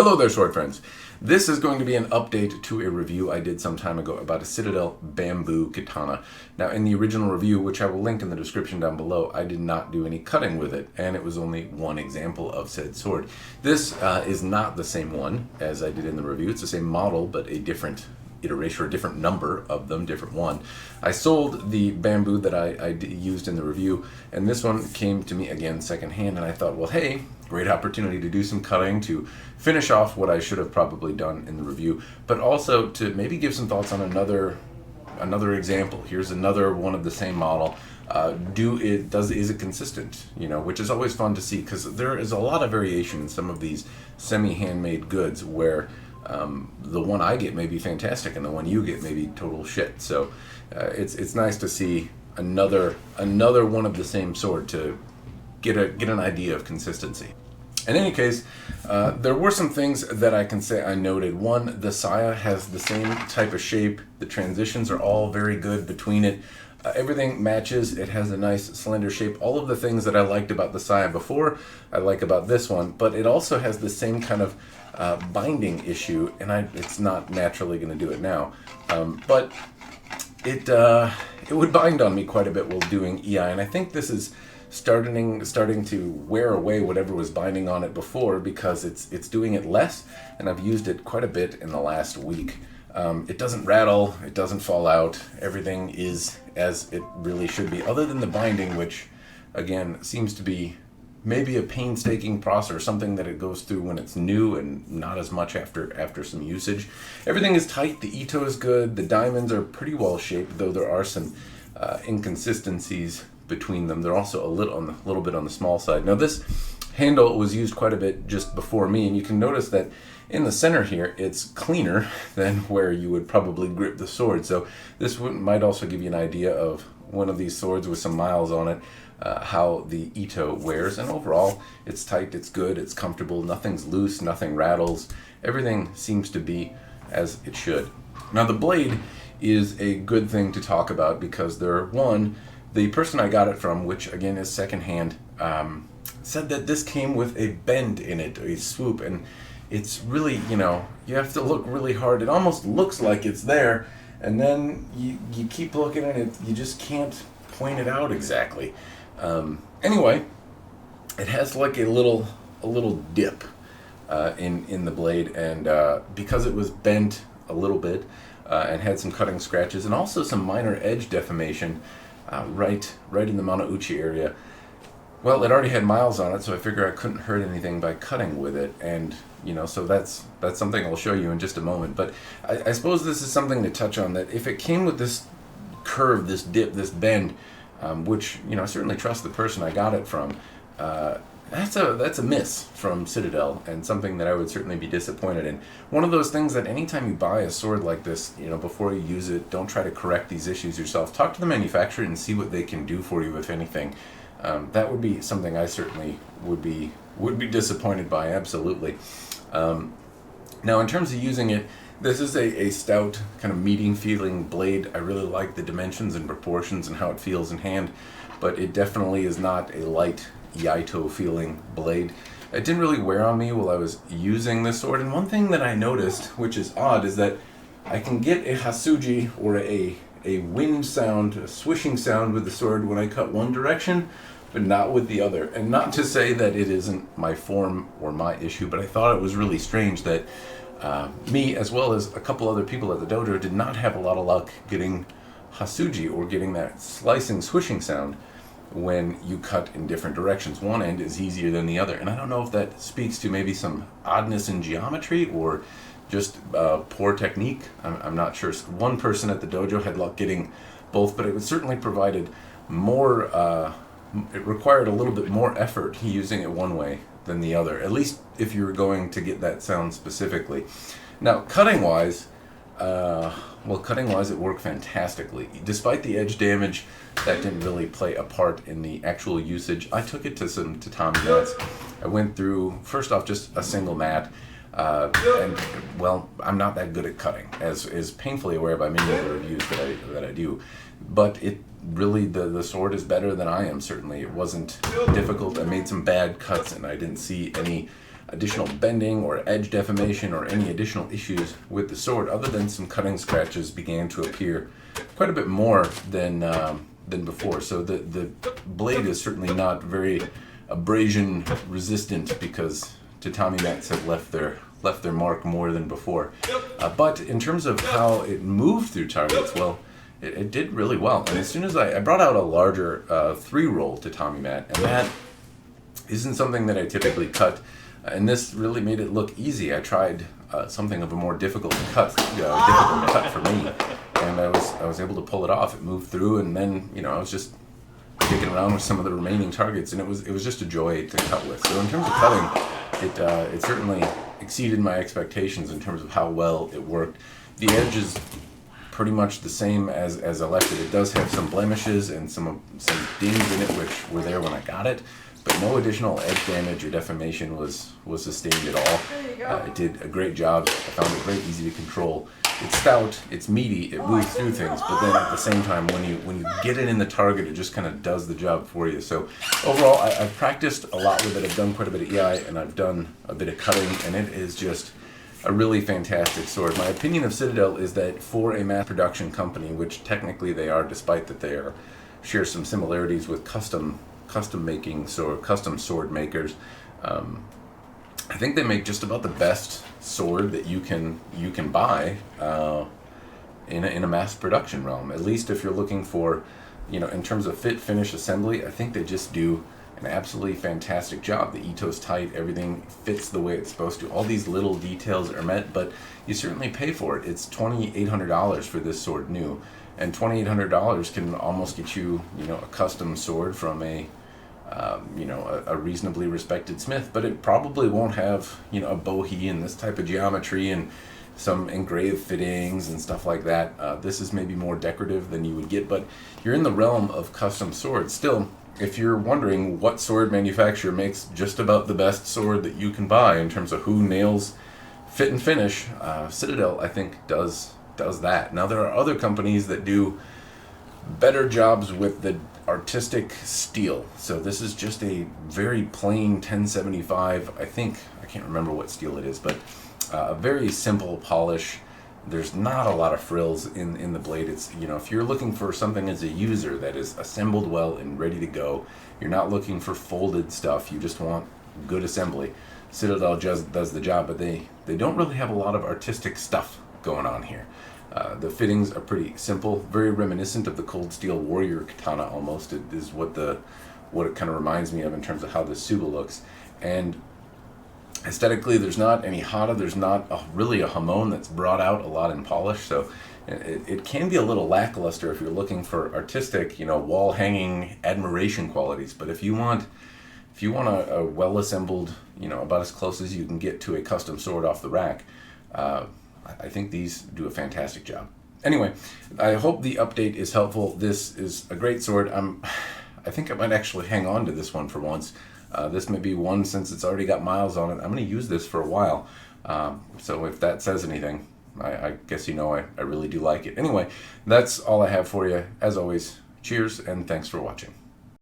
Hello there, sword friends. This is going to be an update to a review I did some time ago about a Citadel Bamboo Katana. Now, in the original review, which I will link in the description down below, I did not do any cutting with it, and it was only one example of said sword. This is not the same one as I did in the review. It's the same model, but a different iteration, or a different number of them, different one. I sold the bamboo that I used in the review, and this one came to me again secondhand, and I thought, well, hey, great opportunity to do some cutting, to finish off what I should have probably done in the review, but also to maybe give some thoughts on another example. Here's another one of the same model. Is it consistent? Which is always fun to see, because there is a lot of variation in some of these semi-handmade goods where the one I get may be fantastic and the one you get may be total shit. So it's nice to see another one of the same sword to get an idea of consistency. In any case, there were some things that I can say I noted. One, the saya has the same type of shape. The transitions are all very good between it. Everything matches. It has a nice slender shape. All of the things that I liked about the saya before, I like about this one, but it also has the same kind of binding issue, and it's not naturally going to do it now. But it would bind on me quite a bit while doing EI, and I think this is starting to wear away whatever was binding on it before, because it's doing it less, and I've used it quite a bit in the last week. It doesn't rattle, it doesn't fall out, everything is as it really should be, other than the binding, which again seems to be maybe a painstaking process, or something that it goes through when it's new and not as much after some usage. Everything is tight, the ito is good, the diamonds are pretty well shaped, though there are some inconsistencies between them. They're also a little bit on the small side. Now, this handle was used quite a bit just before me, and you can notice that in the center here it's cleaner than where you would probably grip the sword. So this might also give you an idea of one of these swords with some miles on it, how the ito wears. And overall, it's tight, it's good, it's comfortable, nothing's loose, nothing rattles, everything seems to be as it should. Now, the blade is a good thing to talk about, because the person I got it from, which again is secondhand, said that this came with a bend in it, a swoop, and it's really, you have to look really hard. It almost looks like it's there, and then you keep looking at it, you just can't point it out exactly. Anyway, it has like a little dip in the blade, and because it was bent a little bit and had some cutting scratches and also some minor edge deformation right in the Manauchi area. Well, it already had miles on it, so I figure I couldn't hurt anything by cutting with it, and so that's something I'll show you in just a moment. But I suppose this is something to touch on, that if it came with this curve, this dip, this bend, which I certainly trust the person I got it from, that's a miss from Citadel, and something that I would certainly be disappointed in. One of those things that anytime you buy a sword like this, before you use it, don't try to correct these issues yourself. Talk to the manufacturer and see what they can do for you, if anything. That would be something I certainly would be disappointed by, absolutely. Now, in terms of using it, this is a stout, kind of meaty feeling blade. I really like the dimensions and proportions and how it feels in hand, but it definitely is not a light Yaito feeling blade. It didn't really wear on me while I was using this sword, and one thing that I noticed, which is odd, is that I can get a hasuji, or a wind sound, a swishing sound with the sword when I cut one direction, but not with the other. And not to say that it isn't my form or my issue, but I thought it was really strange that me, as well as a couple other people at the dojo, did not have a lot of luck getting hasuji, or getting that slicing, swishing sound when you cut in different directions. One end is easier than the other, and I don't know if that speaks to maybe some oddness in geometry or just poor technique. I'm not sure. One person at the dojo had luck getting both, but it certainly provided more, it required a little bit more effort using it one way than the other, at least if you're going to get that sound specifically. Now, cutting-wise, it worked fantastically. Despite the edge damage, that didn't really play a part in the actual usage. I took it to some tatami mats. I went through, first off, just a single mat, and, well, I'm not that good at cutting, as is painfully aware by many of the reviews that I do. But it really, the sword is better than I am, certainly. It wasn't difficult. I made some bad cuts, and I didn't see any additional bending or edge deformation or any additional issues with the sword, other than some cutting scratches began to appear quite a bit more than before. So the blade is certainly not very abrasion resistant, because tatami mats have left their mark more than before. But in terms of how it moved through targets, well, it did really well. And as soon as I brought out a larger 3-roll tatami mat, and that isn't something that I typically cut, and this really made it look easy. I tried something of a more difficult cut for me, and I was able to pull it off. It moved through, and then I was just kicking around with some of the remaining targets, and it was just a joy to cut with. So in terms of cutting, it certainly exceeded my expectations in terms of how well it worked. The edge is pretty much the same as I left it. It does have some blemishes and some dings in it, which were there when I got it, but no additional edge damage or deformation was sustained at all. It did a great job. I found it very easy to control. It's stout, it's meaty, it moves through things, but then at the same time, when you get it in the target, it just kind of does the job for you. So overall, I've practiced a lot with it. I've done quite a bit of EI, and I've done a bit of cutting, and it is just a really fantastic sword. My opinion of Citadel is that for a mass production company, which technically they are, despite that they share some similarities with custom making, so custom sword makers, I think they make just about the best sword that you can buy in a mass production realm. At least if you're looking for, in terms of fit, finish, assembly, I think they just do an absolutely fantastic job. The Ito's tight, everything fits the way it's supposed to. All these little details are met, but you certainly pay for it. It's $2,800 for this sword new, and $2,800 can almost get you, a custom sword from a reasonably respected smith, but it probably won't have, a bohea and this type of geometry and some engraved fittings and stuff like that. This is maybe more decorative than you would get, but you're in the realm of custom swords. Still, if you're wondering what sword manufacturer makes just about the best sword that you can buy in terms of who nails fit and finish, Citadel, I think, does that. Now, there are other companies that do better jobs with the artistic steel. So this is just a very plain 1075, I can't remember what steel it is, but a very simple polish. There's not a lot of frills in the blade. It's, if you're looking for something as a user that is assembled well and ready to go, you're not looking for folded stuff, you just want good assembly, Citadel just does the job, but they don't really have a lot of artistic stuff going on here. The fittings are pretty simple, very reminiscent of the Cold Steel Warrior Katana almost. It is what it kind of reminds me of in terms of how the Suba looks. And aesthetically, there's not any hata, there's not really a hamon that's brought out a lot in polish, so it can be a little lackluster if you're looking for artistic, wall hanging admiration qualities. But if you want a well assembled, about as close as you can get to a custom sword off the rack, I think these do a fantastic job. Anyway, I hope the update is helpful. This is a great sword. I think I might actually hang on to this one for once. This may be one, since it's already got miles on it, I'm going to use this for a while. So if that says anything, I guess I really do like it. Anyway, that's all I have for you. As always, cheers and thanks for watching.